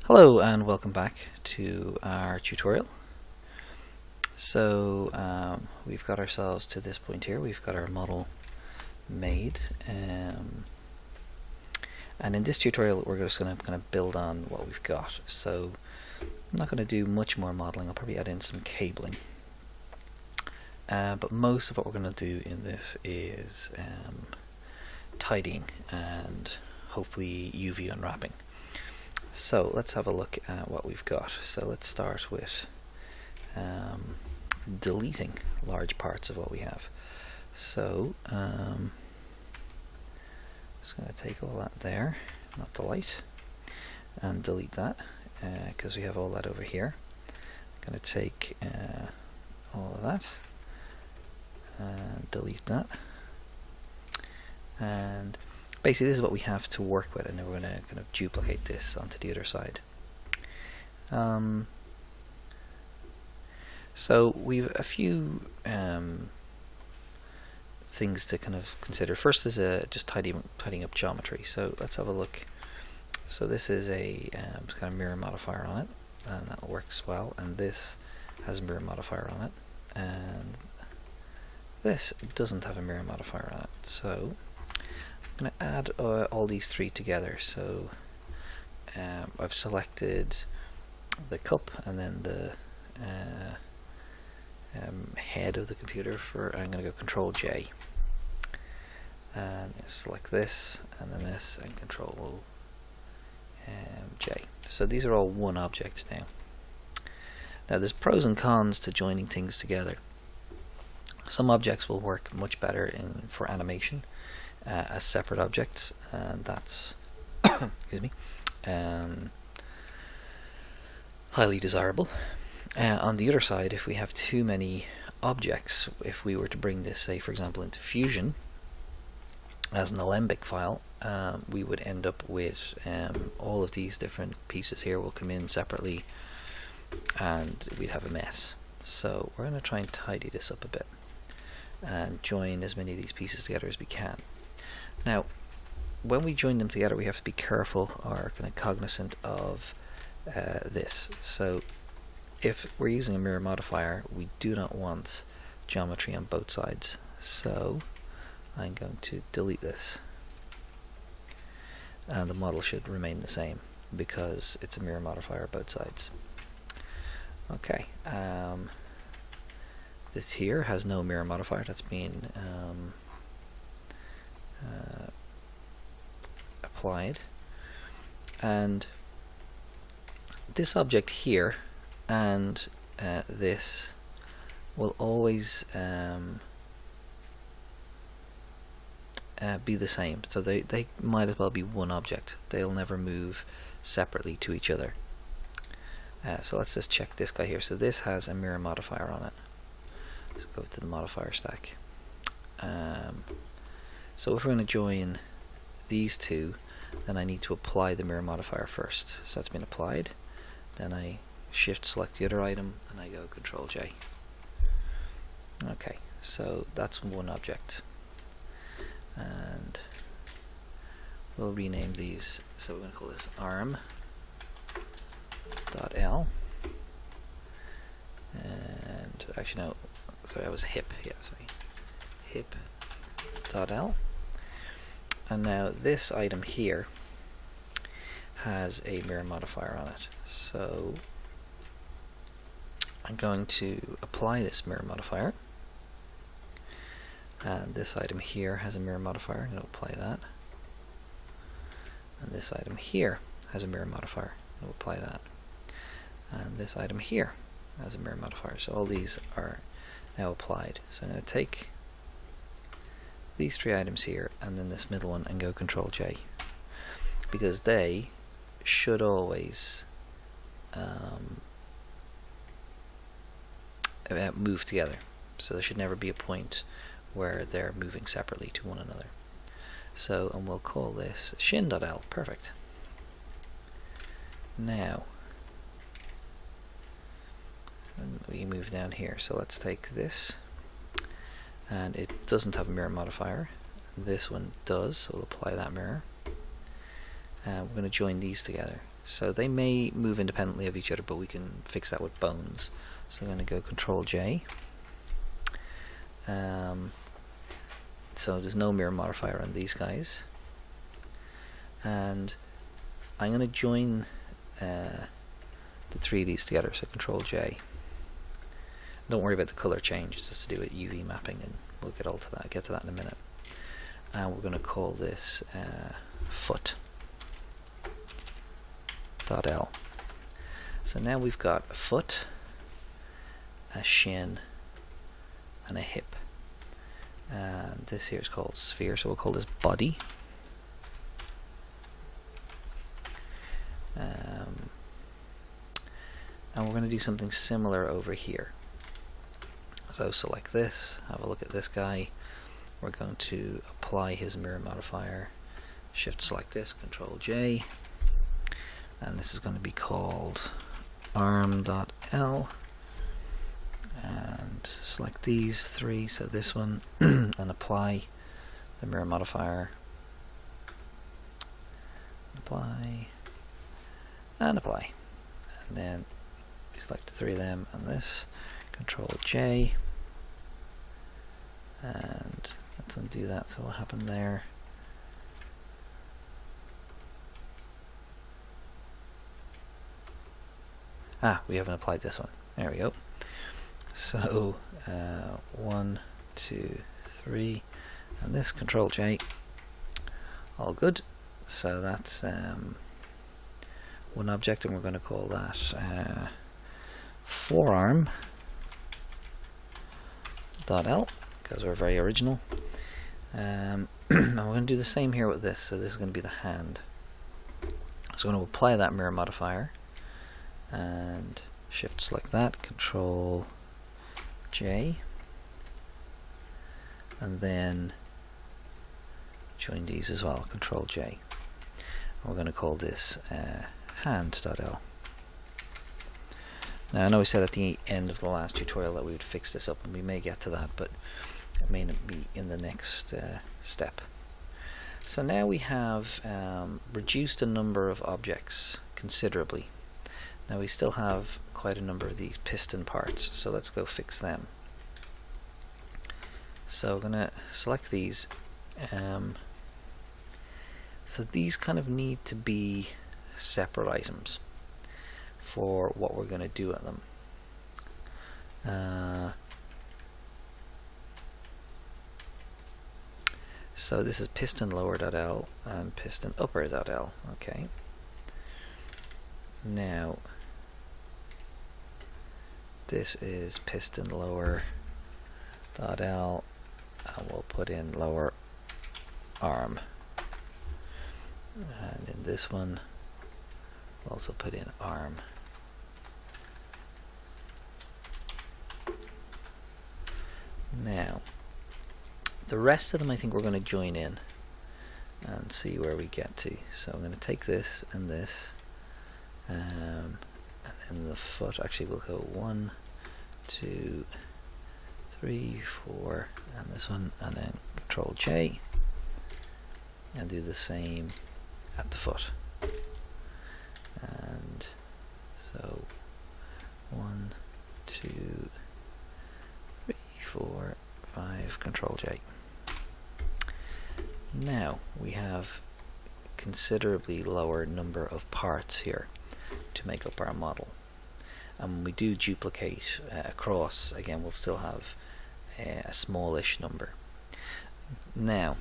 Hello and welcome back to our tutorial. So we've got ourselves to this point here. We've got our model made, and in this tutorial we're just going to kind of build on what we've got. So I'm not going to do much more modeling. I'll probably add in some cabling, but most of what we're going to do in this is tidying and hopefully UV unwrapping. So let's have a look at what we've got. So let's start with deleting large parts of what we have. So just going to take all that there, not the light, and delete that because we have all that over here. I'm going to take all of that and delete that, and basically this is what we have to work with, and then we're going to kind of duplicate this onto the other side. So we've a few things to kind of consider. First is just tidying up geometry. So let's have a look. So this is a kind of mirror modifier on it, and that works well. And this has a mirror modifier on it, and this doesn't have a mirror modifier on it. So I'm going to add all these three together. So I've selected the cup and then the head of the computer. I'm going to go Control J and select this and then this and Control J. So these are all one object now. Now there's pros and cons to joining things together. Some objects will work much better for animation as separate objects, and that's excuse me, highly desirable. On the other side, if we have too many objects, if we were to bring this, say for example, into Fusion as an alembic file, we would end up with all of these different pieces here will come in separately and we'd have a mess. So we're going to try and tidy this up a bit and join as many of these pieces together as we can. Now, when we join them together, we have to be careful or kind of cognizant of this. So, if we're using a mirror modifier, we do not want geometry on both sides. So, I'm going to delete this, and the model should remain the same because it's a mirror modifier on both sides. Okay. This here has no mirror modifier. That's been applied, and this object here and this will always be the same. So they might as well be one object. They'll never move separately to each other. So let's just check this guy here. So this has a mirror modifier on it. Let's go to the modifier stack. So if we're going to join these two, then I need to apply the mirror modifier first. So that's been applied. Then I shift select the other item and I go Control J. Okay, so that's one object. And we'll rename these. So we're going to call this arm.l. And actually no, sorry, that was hip. Yeah, sorry, hip.l. And now this item here has a mirror modifier on it. So I'm going to apply this mirror modifier. And this item here has a mirror modifier. I'm going to apply that. And this item here has a mirror modifier. I'm going to apply that. And this item here has a mirror modifier. So all these are now applied. So I'm going to take these three items here and then this middle one and go Control J, because they should always move together. So there should never be a point where they're moving separately to one another. So, and we'll call this shin.l. Perfect. Now we move down here. So let's take this, and it doesn't have a mirror modifier. This one does, so we'll apply that mirror. We're going to join these together. So they may move independently of each other, but we can fix that with bones. So I'm going to go Control J. So there's no mirror modifier on these guys. And I'm going to join the three of these together, so Control J. Don't worry about the color change, it's just to do with UV mapping, and we'll get to that in a minute. And we're going to call this foot .l. So now we've got a foot, a shin, and a hip. And this here is called sphere, so we'll call this body. And we're going to do something similar over here. So select this, have a look at this guy. We're going to apply his mirror modifier. Shift select this, Control J. And this is going to be called arm.l. And select these three, so this one, and apply the mirror modifier. Apply, and apply. And then we select the three of them and this, Control J. And let's undo that, so what happened there? We haven't applied this one. There we go. So 1, 2, 3, and this, Control J. All good. So that's one object, and we're going to call that forearm.l, because we're very original. And we're going to do the same here with this. So this is going to be the hand. So I'm going to apply that mirror modifier and shift select that, Control J, and then join these as well, Control J. And we're going to call this hand.l. Now I know we said at the end of the last tutorial that we would fix this up, and we may get to that, but it may not be in the next step. So now we have reduced the number of objects considerably. Now we still have quite a number of these piston parts, so let's go fix them. So we're going to select these. So these kind of need to be separate items for what we're going to do at them. So this is piston lower.l and piston upper.l. Okay. Now this is piston lower.l, and we'll put in lower arm. And in this one, we'll also put in arm. Now, the rest of them I think we're going to join in and see where we get to. So I'm going to take this and this, and then the foot, actually we'll go 1, 2, 3, 4, and this one, and then Control J, and do the same at the foot. And so 1, 2, 3, 4, 5, Control J. Now we have considerably lower number of parts here to make up our model. And when we do duplicate across, again we'll still have a smallish number. Now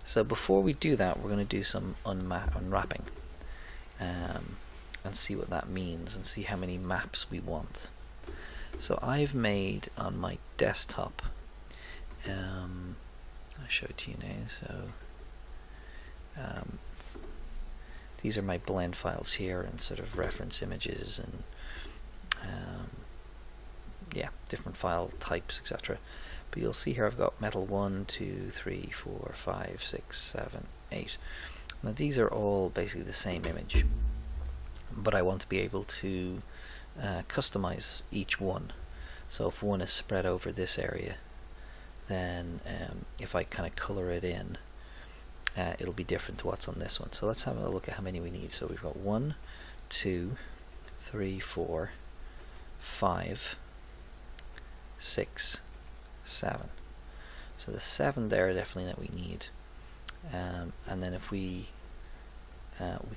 so before we do that, we're going to do some unwrapping and see what that means and see how many maps we want. So I've made on my desktop, I'll show it to you now. So these are my blend files here, and sort of reference images, and yeah, different file types, etc. But you'll see here I've got metal 1, 2, 3, 4, 5, 6, 7, 8. Now these are all basically the same image, but I want to be able to customize each one. So if one is spread over this area, then if I kind of color it in, it'll be different to what's on this one. So let's have a look at how many we need. So we've got 1, 2, 3, 4, 5, 6, 7. So the 7 there definitely that we need, and then if we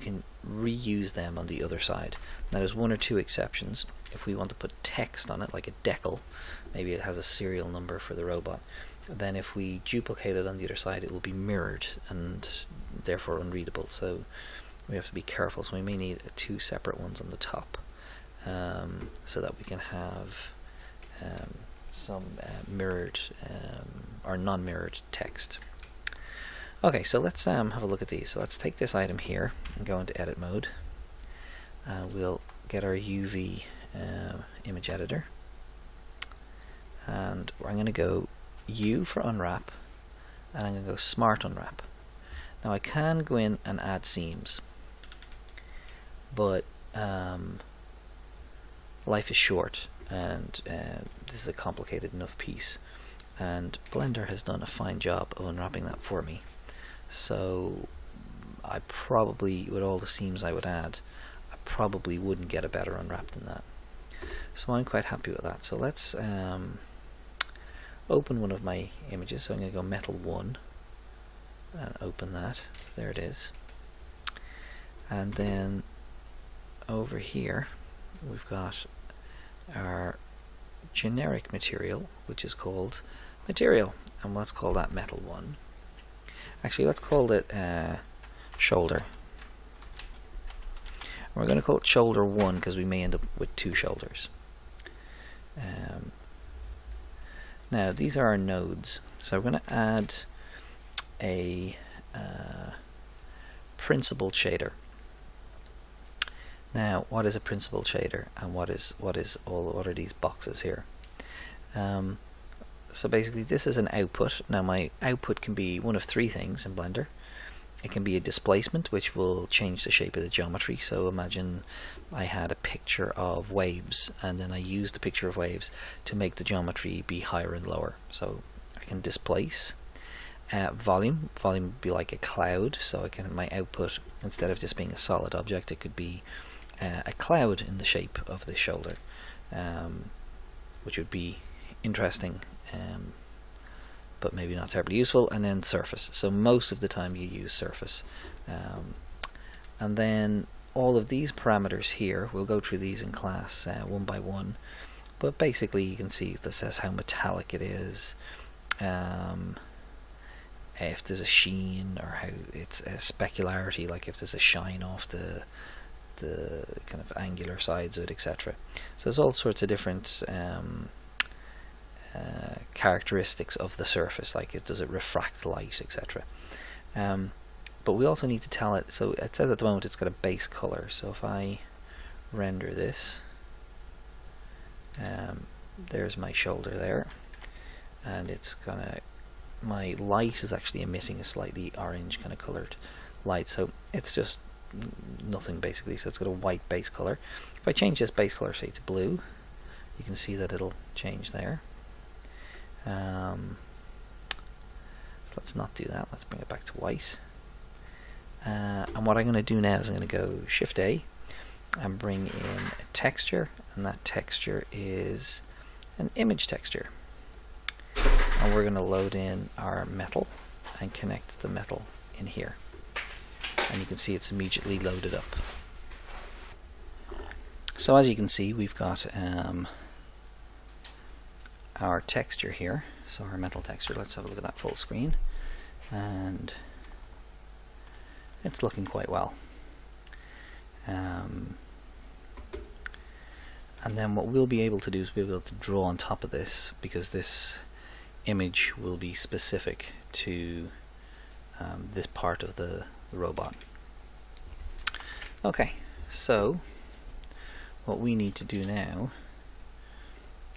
can reuse them on the other side. Now there's 1 or 2 exceptions. If we want to put text on it, like a decal, maybe it has a serial number for the robot, then if we duplicate it on the other side, it will be mirrored and therefore unreadable. So we have to be careful. So we may need 2 separate ones on the top, so that we can have some mirrored or non-mirrored text. Okay, so let's have a look at these. So let's take this item here and go into edit mode, and we'll get our UV image editor, and I'm going to go U for unwrap, and I'm going to go smart unwrap. Now I can go in and add seams, but life is short, and this is a complicated enough piece, and Blender has done a fine job of unwrapping that for me. So I probably, with all the seams I would add, I probably wouldn't get a better unwrap than that. So I'm quite happy with that. So let's open one of my images. So I'm going to go Metal 1 and open that. There it is. And then over here we've got our generic material, which is called material, and let's call that Metal 1. Actually, let's call it shoulder. We're going to call it shoulder 1 because we may end up with 2 shoulders. Now these are our nodes, so we're going to add a principled shader. Now, what is a principled shader, and what are these boxes here? So basically, this is an output. Now, my output can be one of 3 things in Blender. It can be a displacement, which will change the shape of the geometry. So imagine I had a picture of waves, and then I used the picture of waves to make the geometry be higher and lower. So I can displace. Volume would be like a cloud. So my output, instead of just being a solid object, it could be a cloud in the shape of the shoulder, which would be interesting, but maybe not terribly useful. And then surface. So most of the time you use surface. And then all of these parameters here, we'll go through these in class one by one, but basically you can see this says how metallic it is, if there's a sheen, or how it's a specularity, like if there's a shine off the kind of angular sides of it, etc. So there's all sorts of different characteristics of the surface, like does it refract light, etc. But we also need to tell it, so it says at the moment it's got a base color. So if I render this, there's my shoulder there, and it's gonna, my light is actually emitting a slightly orange kind of colored light, so it's just nothing basically. So it's got a white base color. If I change this base color, say, to blue, you can see that it'll change there. So let's not do that. Let's bring it back to white. And what I'm going to do now is I'm going to go Shift A and bring in a texture, and that texture is an image texture. And we're going to load in our metal and connect the metal in here. And you can see it's immediately loaded up. So as you can see, we've got our texture here, so our metal texture. Let's have a look at that full screen, and it's looking quite well. And then what we'll be able to do is we'll be able to draw on top of this, because this image will be specific to this part of the robot. Okay, so what we need to do now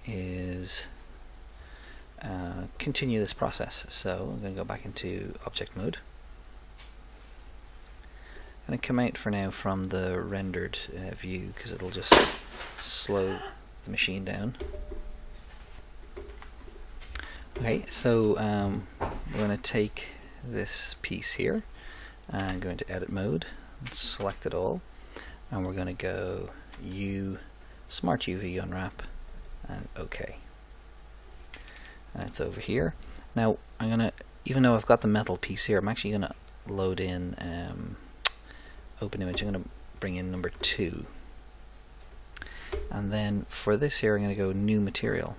is continue this process. So I'm going to go back into object mode. I'm going to come out for now from the rendered view, because it'll just slow the machine down. Okay, so we're going to take this piece here, and go into edit mode and select it all, and we're going to go Smart UV unwrap and OK. And it's over here. Now I'm going to, even though I've got the metal piece here, I'm actually going to load in open image. I'm going to bring in number 2, and then for this here I'm going to go new material,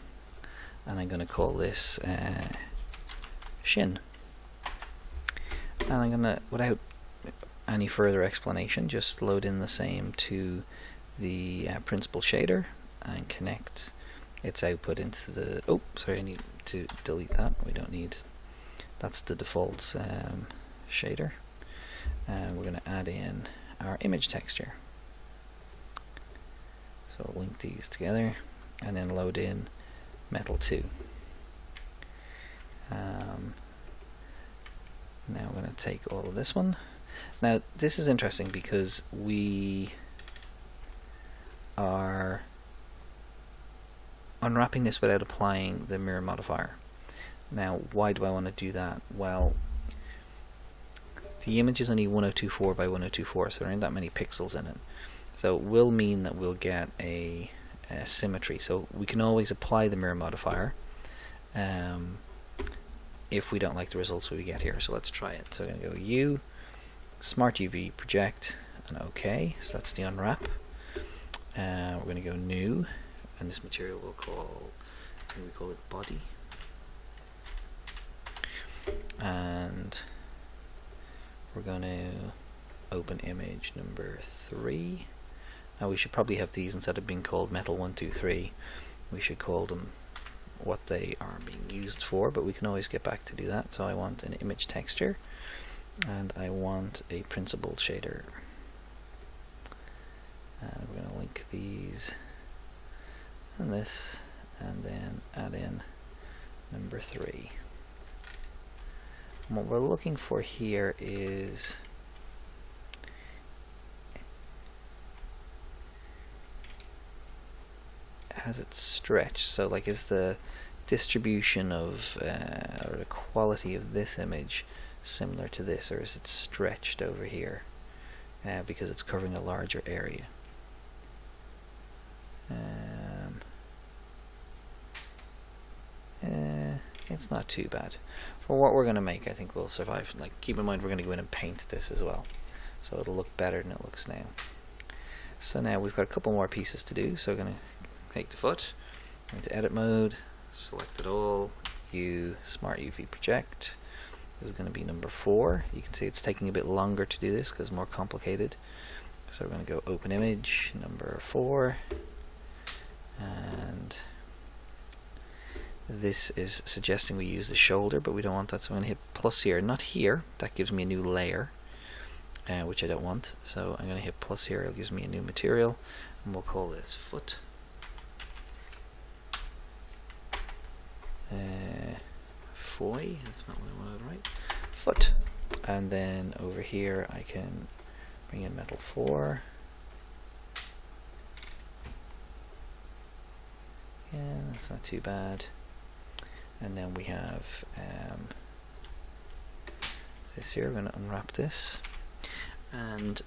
and I'm going to call this shin, and I'm going to, without any further explanation, just load in the same to the principal shader and connect its output into the, oh sorry, I need to delete that, we don't need, that's the default shader, and we're going to add in our image texture. So link these together and then load in metal 2. Now we're going to take all of this one. Now this is interesting because we are unwrapping this without applying the mirror modifier. Now why do I want to do that? Well, the image is only 1024 by 1024, so there aren't that many pixels in it. So it will mean that we'll get a symmetry. So we can always apply the mirror modifier if we don't like the results we get here. So let's try it. So I'm going to go Smart UV project and OK. So that's the unwrap. We're going to go new, and this material we'll call, we call it body. And we're going to open image number 3. Now we should probably have these, instead of being called metal 1, 2, 3, we should call them what they are being used for, but we can always get back to do that. So I want an image texture, and I want a principled shader. And we're going to link these and this, and then add in number 3. And what we're looking for here is has it stretched? So like, is the distribution of or the quality of this image similar to this, or is it stretched over here because it's covering a larger area? It's not too bad. For what we're going to make, I think we'll survive. Like, keep in mind we're going to go in and paint this as well, so it'll look better than it looks now. So now we've got a couple more pieces to do. So we're going to take the foot, go into edit mode, select it all, Smart UV project. This is going to be number 4. You can see it's taking a bit longer to do this because it's more complicated. So we're going to go open image number 4, and this is suggesting we use the shoulder, but we don't want that, so I'm going to hit plus here, not here, that gives me a new layer, which I don't want. So I'm going to hit plus here, it gives me a new material, and we'll call this foot. Foy, that's not what I wanted to write. Foot. And then over here I can bring in metal 4. Yeah, that's not too bad. And then we have this here. We're going to unwrap this, and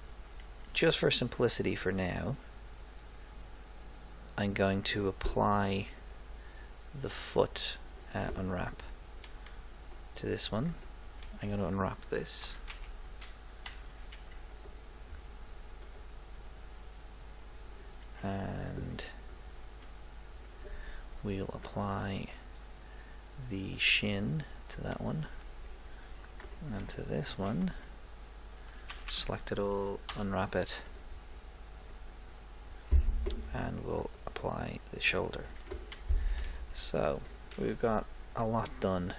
just for simplicity for now, I'm going to apply the foot unwrap to this one. I'm going to unwrap this, and we'll apply the shin to that one, and to this one, select it all, unwrap it, and we'll apply the shoulder. So we've got a lot done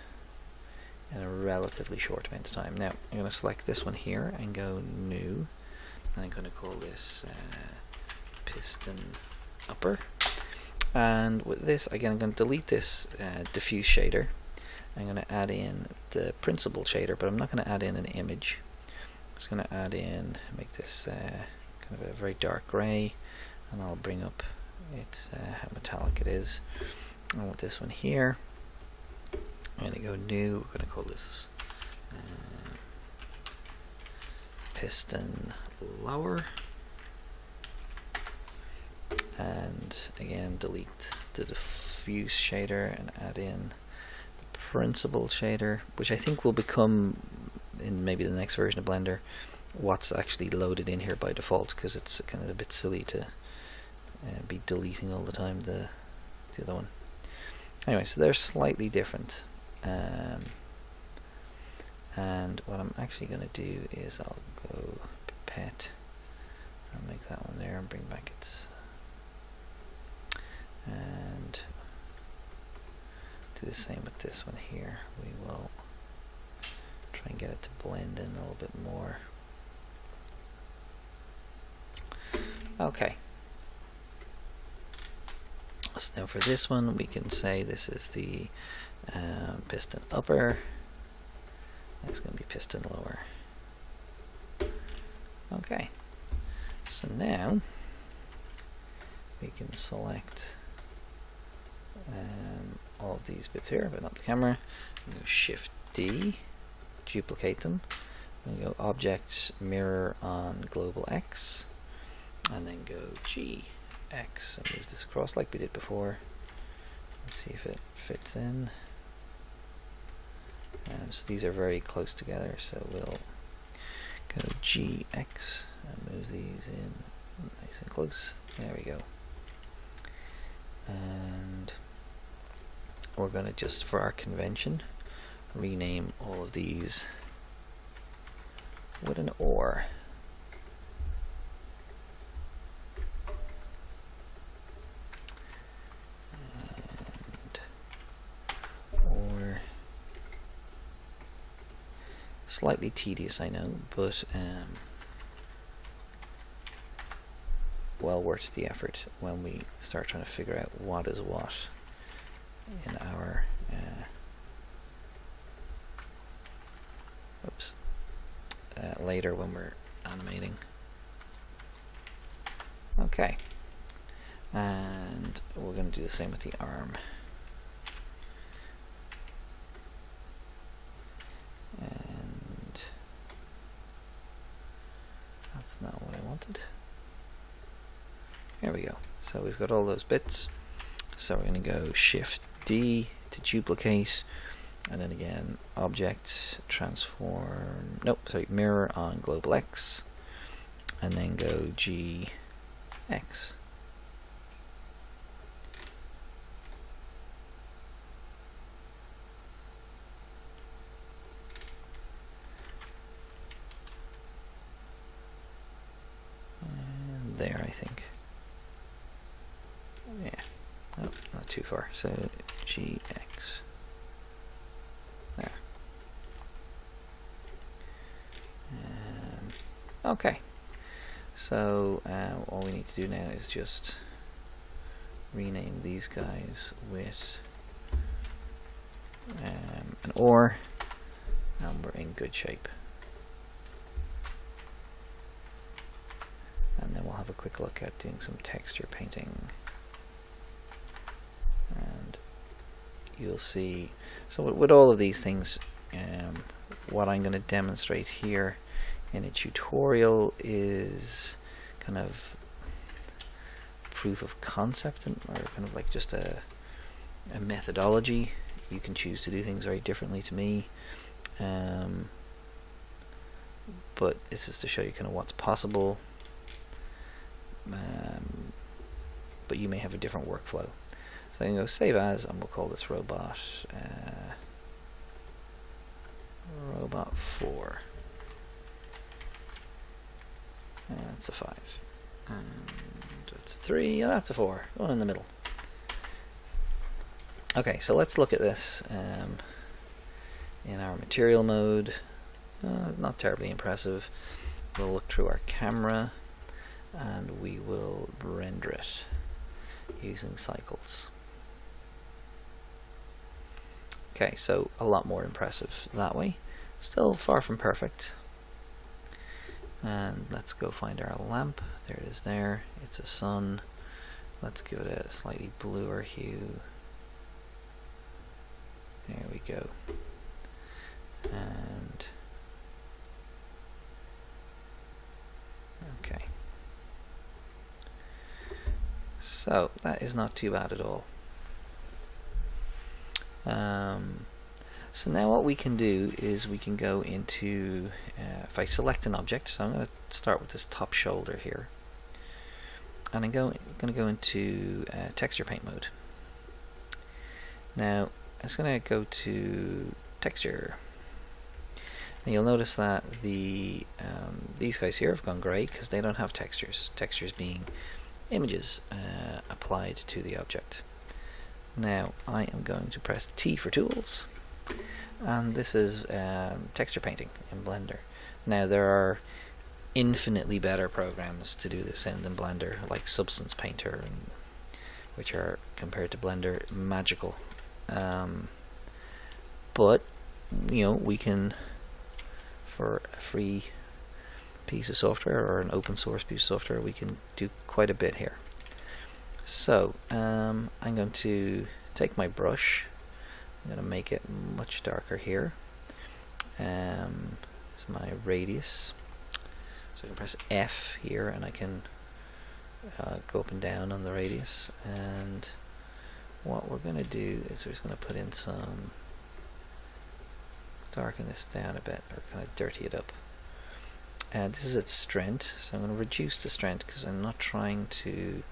in a relatively short amount of time. Now I'm going to select this one here and go new, and I'm going to call this piston upper. And with this, again, I'm going to delete this diffuse shader. I'm going to add in the principled shader, but I'm not going to add in an image. I'm just going to add in, make this kind of a very dark gray, and I'll bring up its how metallic it is. And with this one here, I'm going to go new. We're going to call this piston lower, and again delete the diffuse shader and add in the principal shader, which I think will become, in maybe the next version of Blender, what's actually loaded in here by default, because it's kind of a bit silly to be deleting all the time the other one. Anyway, so they're slightly different, and what I'm actually going to do is I'll go pet and make that one there and bring back its, and do the same with this one here. We will try and get it to blend in a little bit more. Okay. So now for this one, we can say this is the piston upper. It's going to be piston lower. Okay. So now we can select all of these bits here, but not the camera. Go Shift D, duplicate them. And go Object, Mirror on Global X, and then go G. X and move this across like we did before. Let's see if it fits in. So these are very close together, so we'll go GX and move these in nice and close. There we go. And we're going to just, for our convention, rename all of these with an OR. Slightly tedious, I know, but well worth the effort when we start trying to figure out what is what in our later when we're animating. Okay, and we're going to do the same with the arm. And that's not what I wanted. There we go. So we've got all those bits. So we're going to go Shift D to duplicate, and then again Object, Transform, nope, sorry, Mirror on Global X, and then go GX. And there, I think. Yeah. Oh, not too far. So GX. There. Okay. So all we need to do now is just rename these guys with an OR, and we're in good shape. And then we'll have a quick look at doing some texture painting. And you'll see, so with all of these things, what I'm going to demonstrate here in a tutorial is kind of proof of concept, or kind of like just a methodology. You can choose to do things very differently to me, but this is to show you kind of what's possible, but you may have a different workflow. So I'm going to go Save As, and we'll call this Robot4. That's a 5. And that's a 3, and that's a 4. One in the middle. Okay, so let's look at this in our material mode. Not terribly impressive. We'll look through our camera, and we will render it using cycles. Okay, so a lot more impressive that way. Still far from perfect. And let's go find our lamp. There it is there. It's a sun. Let's give it a slightly bluer hue. There we go. And So that is not too bad at all. So now what we can do is we can go into, if I select an object, so I'm going to start with this top shoulder here, and I'm going to go into texture paint mode. Now I'm just going to go to texture, and you'll notice that these guys here have gone grey because they don't have textures. Textures being images applied to the object. Now I am going to press T for tools, and this is texture painting in Blender. Now there are infinitely better programs to do this in than Blender, like Substance Painter, which are, compared to Blender, magical. But you know, we can, for a free piece of software or an open source piece of software, we can do quite a bit here. So I'm going to take my brush, I'm going to make it much darker here. It's my radius, so I can press F here and I can go up and down on the radius, and what we're going to do is we're just going to put in some, darken this down a bit, or kind of dirty it up. And this is its strength, so I'm going to reduce the strength because I'm not trying to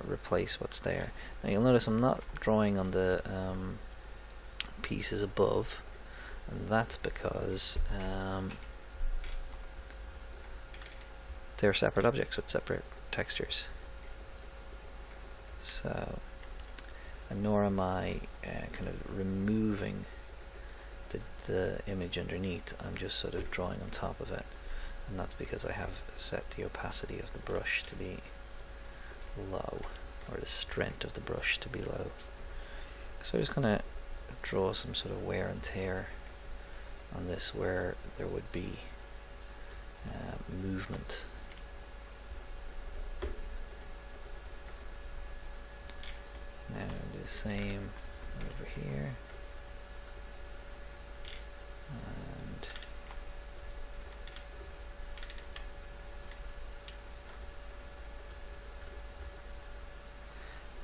replace what's there. Now you'll notice I'm not drawing on the pieces above, and that's because they're separate objects with separate textures. So, and nor am I kind of removing the image underneath, I'm just sort of drawing on top of it, and that's because I have set the opacity of the brush to be low, or the strength of the brush to be low. So I'm just going to draw some sort of wear and tear on this where there would be movement. Now do the same over here,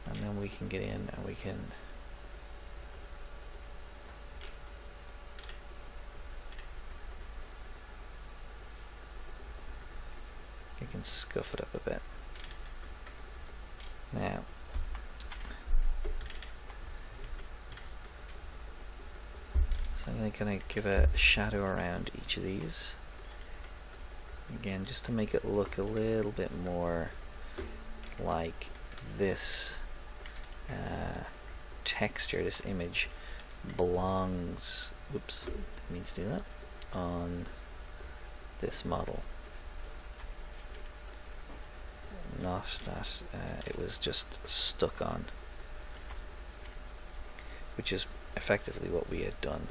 and then we can get in and we can scuff it up a bit. Now so I'm going to kind of give a shadow around each of these again, just to make it look a little bit more like this texture, this image belongs, whoops, didn't mean to do that, on this model, not that it was just stuck on, which is effectively what we had done.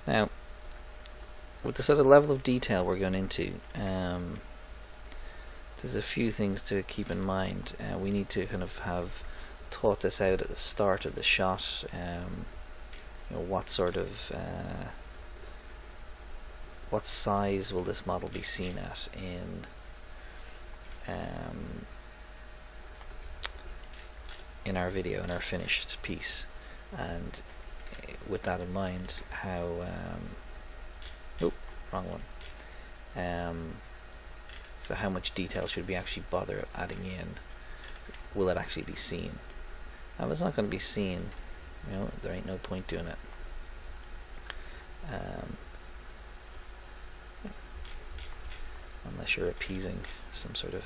Now, with the sort of level of detail we're going into, there's a few things to keep in mind. We need to kind of have thought this out at the start of the shot. You know, what sort of what size will this model be seen at in our video, in our finished piece, and with that in mind, how oh, wrong one. So how much detail should we actually bother adding in? Will it actually be seen? If it's not going to be seen, you know, there ain't no point doing it. Unless you're appeasing some sort of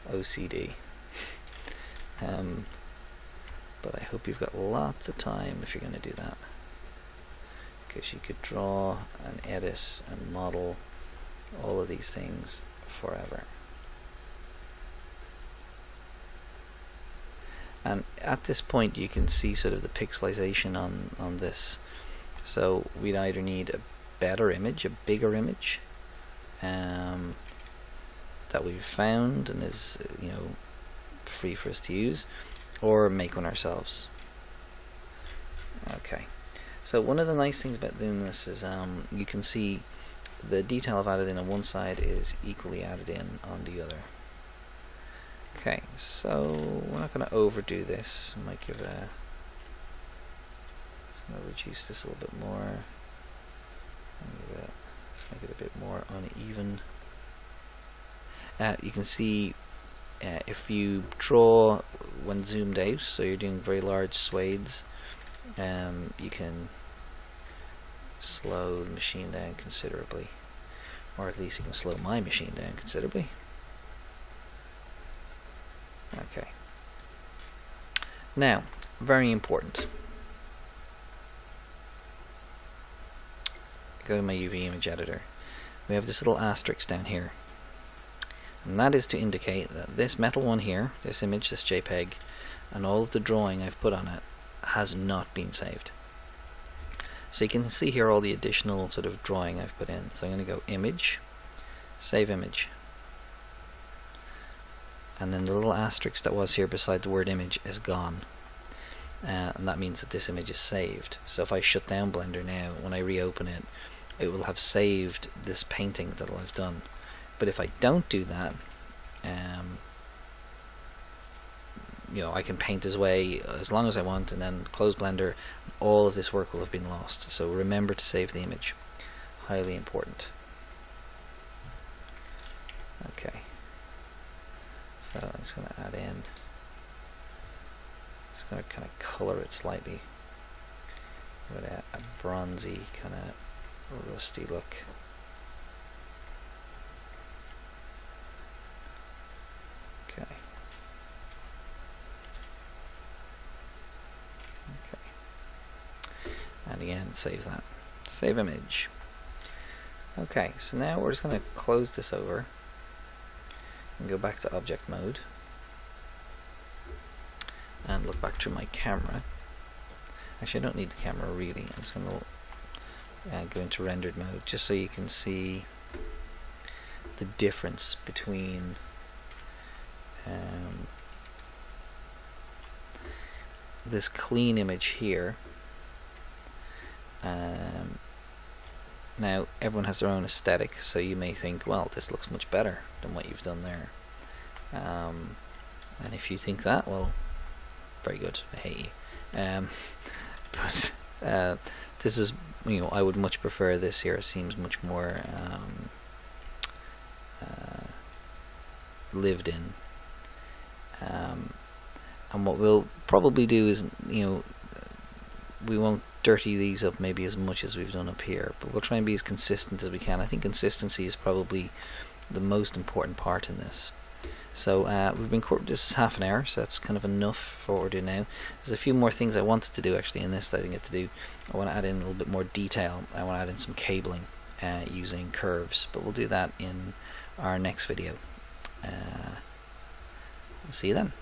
OCD. But I hope you've got lots of time if you're going to do that, because you could draw and edit and model all of these things forever. And at this point you can see sort of the pixelization on this. So we'd either need a better image, a bigger image that we've found and is, you know, free for us to use, or make one ourselves. Okay, so one of the nice things about doing this is you can see the detail I've added in on one side is equally added in on the other. Okay, so we're not going to overdo this. I might give a. Just going to reduce this a little bit more. Let's make it a bit more uneven. You can see if you draw when zoomed out, so you're doing very large swathes, you can slow the machine down considerably, or at least you can slow my machine down considerably. Okay. Now, very important. Go to my UV image editor. We have this little asterisk down here, and that is to indicate that this metal one here, this image, this JPEG, and all of the drawing I've put on it has not been saved. So you can see here all the additional sort of drawing I've put in. So I'm going to go Image, Save Image, and then the little asterisk that was here beside the word image is gone, and that means that this image is saved. So if I shut down Blender now, when I reopen it, it will have saved this painting that I've done. But if I don't do that, you know, I can paint this way as long as I want and then close Blender. All of this work will have been lost. So remember to save the image. Highly important. Okay. So I'm just going to add in. Just going to kind of color it slightly with a bronzy kind of rusty look. Okay. Okay. And again, save that. Save image. Okay, so now we're just going to close this over and go back to object mode and look back through my camera. Actually, I don't need the camera really. I'm just going to go into rendered mode just so you can see the difference between this clean image here. Now everyone has their own aesthetic, so you may think, well, this looks much better than what you've done there, and if you think that, well, very good, I hate you. But this is, you know, I would much prefer this here. It seems much more lived in, and what we'll probably do is, you know, we won't dirty these up maybe as much as we've done up here, but we'll try and be as consistent as we can. I think consistency is probably the most important part in this. So we've been, this is half an hour, so that's kind of enough for what we're doing now. There's a few more things I wanted to do actually in this that I didn't get to do. I want to add in a little bit more detail. I want to add in some cabling using curves, but we'll do that in our next video. See you then.